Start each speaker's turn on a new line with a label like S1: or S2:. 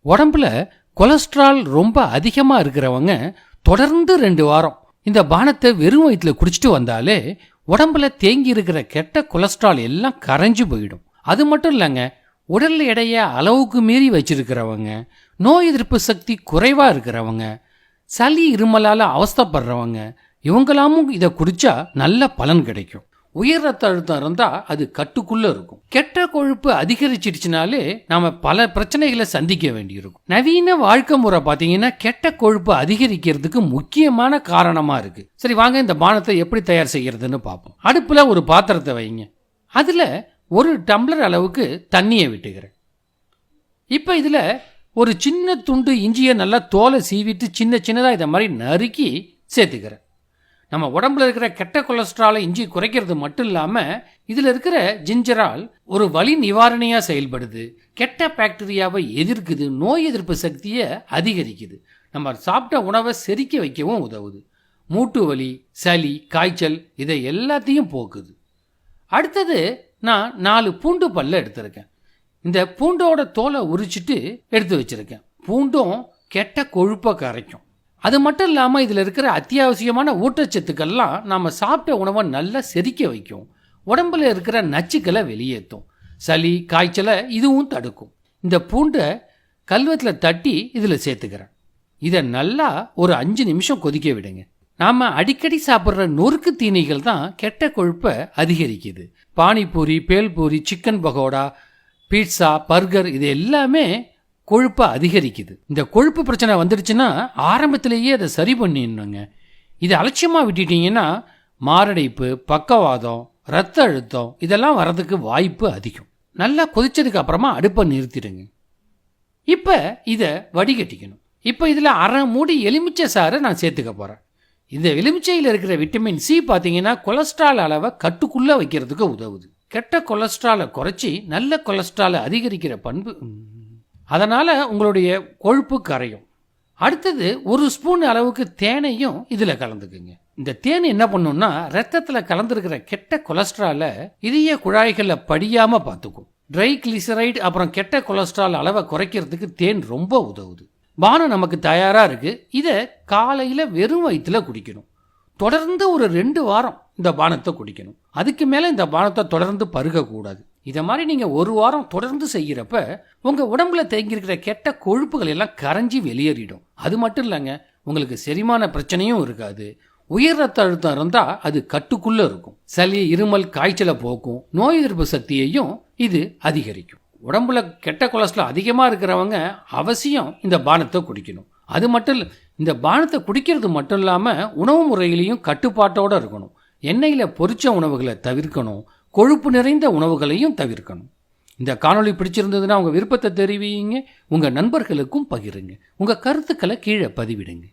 S1: உடம்புல கொலஸ்ட்ரால் ரொம்ப அதிகமா இருக்கிறவங்க தொடர்ந்து 2 வாரம் இந்த பானத்தை வெறும் வயிற்றுல குடிச்சிட்டு வந்தாலே உடம்புல தேங்கி இருக்கிற கெட்ட கொலஸ்ட்ரால் எல்லாம் கரைஞ்சு போயிடும். அது மட்டும் இல்லைங்க, உடல் எடையை அளவுக்கு மீறி வச்சிருக்கிறவங்க, நோய் எதிர்ப்பு சக்தி குறைவா இருக்கிறவங்க, சளி இருமலால அவஸ்தைப்படுறவங்க இவங்களாமும் இதை குடிச்சா நல்ல பலன் கிடைக்கும். உயர் ரத்த அழுத்தம் இருந்தா அது கட்டுக்குள்ள இருக்கும். கெட்ட கொழுப்பு அதிகரிச்சிடுச்சுனாலே நாம பல பிரச்சனைகளை சந்திக்க வேண்டியிருக்கும். நவீன வாழ்க்கை முறை பாத்தீங்கன்னா கெட்ட கொழுப்பு அதிகரிக்கிறதுக்கு முக்கியமான காரணமா இருக்கு. சரி வாங்க இந்த பானத்தை எப்படி தயார் செய்யறதுன்னு பார்ப்போம். அடுப்புல ஒரு பாத்திரத்தை வைங்க. அதுல 1 டம்ளர் அளவுக்கு தண்ணியை விட்டுக்கிறேன். இப்ப இதுல ஒரு சின்ன துண்டு இஞ்சியை நல்லா தோலை சீவிட்டு சின்னதா இதை மாதிரி நறுக்கி சேர்த்துக்கிறேன். நம்ம உடம்புல இருக்கிற கெட்ட கொலஸ்ட்ராலை இஞ்சி குறைக்கிறது மட்டும் இல்லாமல் இதில் இருக்கிற ஜிஞ்சரால் ஒரு வலி நிவாரணியாக செயல்படுது, கெட்ட பாக்டீரியாவை எதிர்க்குது, நோய் எதிர்ப்பு சக்தியை அதிகரிக்குது, நம்ம சாப்பிட்ட உணவை செரிக்க வைக்கவும் உதவுது, மூட்டு வலி, சளி, காய்ச்சல் இதை எல்லாத்தையும் போக்குது. அடுத்தது நான் 4 பூண்டு பல்ல எடுத்திருக்கேன். இந்த பூண்டோட தோலை உரிச்சிட்டு எடுத்து வச்சிருக்கேன். பூண்டும் கெட்ட கொழுப்பை கரைக்கும். அது மட்டும் இல்லாமல் இதில் இருக்கிற அத்தியாவசியமான ஊட்டச்சத்துக்கள்லாம் நாம் சாப்பிட்ட உணவை நல்லா செரிக்க வைக்கும், உடம்புல இருக்கிற நச்சுக்களை வெளியேற்றும், சளி காய்ச்சலை இதுவும் தடுக்கும். இந்த பூண்டை கல்வத்தில் தட்டி இதில் சேர்த்துக்கிறேன். இதை நல்லா ஒரு 5 நிமிஷம் கொதிக்க விடுங்க. நாம் அடிக்கடி சாப்பிட்ற நொறுக்கு தீனிகள் தான் கெட்ட கொழுப்பை அதிகரிக்குது. Panipuri, bhelpuri, chicken pakoda, pizza, burger இது எல்லாமே கொழுப்பை அதிகரிக்குது. இந்த கொழுப்பு பிரச்சனை வந்துடுச்சுன்னா ஆரம்பத்திலேயே அதை சரி பண்ணிடணுங்க. இதை அலட்சியமாக விட்டுட்டீங்கன்னா மாரடைப்பு, பக்கவாதம், ரத்த அழுத்தம் இதெல்லாம் வர்றதுக்கு வாய்ப்பு அதிகம். நல்லா கொதிச்சதுக்கு அப்புறமா அடுப்பை நிறுத்திடுங்க. இப்போ இதை வடிகட்டிக்கணும். இப்போ இதில் 1/2 மூடி எலுமிச்சை சாறை நான் சேர்த்துக்க போகிறேன். இந்த எலுமிச்சையில் இருக்கிற விட்டமின் சி பார்த்தீங்கன்னா கொலஸ்ட்ரால் அளவை கட்டுக்குள்ளே வைக்கிறதுக்கு உதவுது. கெட்ட கொலஸ்ட்ராலை குறைச்சி நல்ல கொலஸ்ட்ராலை அதிகரிக்கிற பண்பு, அதனால் உங்களுடைய கொழுப்பு கரையும். அடுத்தது 1 ஸ்பூன் அளவுக்கு தேனையும் இதில் கலந்துக்குங்க. இந்த தேன் என்ன பண்ணுன்னா ரத்தத்தில் கலந்துருக்கிற கெட்ட கொலஸ்ட்ராலை இதய குழாய்களில் படியாமல் பார்த்துக்கும். ட்ரை கிளிசரைடு அப்புறம் கெட்ட கொலஸ்ட்ரால் அளவை குறைக்கிறதுக்கு தேன் ரொம்ப உதவுது. பானம் நமக்கு தயாராக இருக்குது. இதை காலையில் வெறும் வயிற்றுல குடிக்கணும். தொடர்ந்து ஒரு 2 வாரம் இந்த பானத்தை குடிக்கணும். அதுக்கு மேலே இந்த பானத்தை தொடர்ந்து பருகக்கூடாது. இதை மாதிரி நீங்கள் 1 வாரம் தொடர்ந்து செய்கிறப்ப உங்கள் உடம்புல தேங்கியிருக்கிற கெட்ட கொழுப்புகள் எல்லாம் கரைஞ்சி வெளியேறிடும். அது மட்டும் இல்லைங்க, உங்களுக்கு செரிமான பிரச்சனையும் இருக்காது. உயர் ரத்த அழுத்தம் இருந்தால் அது கட்டுக்குள்ளே இருக்கும். சளி, இருமல், காய்ச்சலை போக்கும், நோய் எதிர்ப்பு சக்தியையும் இது அதிகரிக்கும். உடம்புல கெட்ட கொலஸ்ட்ரால் அதிகமாக இருக்கிறவங்க அவசியம் இந்த பானத்தை குடிக்கணும். அது மட்டும் இல்லை, இந்த பானத்தை குடிக்கிறது மட்டும் இல்லாமல் உணவு முறையிலையும் கட்டுப்பாட்டோடு இருக்கணும். எண்ணெயில் பொரிச்ச உணவுகளை தவிர்க்கணும், கொழுப்பு நிறைந்த உணவுகளையும் தவிர்க்கணும். இந்த காணொளி பிடிச்சிருந்ததுன்னா உங்கள் விருப்பத்தை தெரிவிங்க, உங்கள் நண்பர்களுக்கும் பகிருங்க, உங்கள் கருத்துக்களை கீழே பதிவிடுங்க.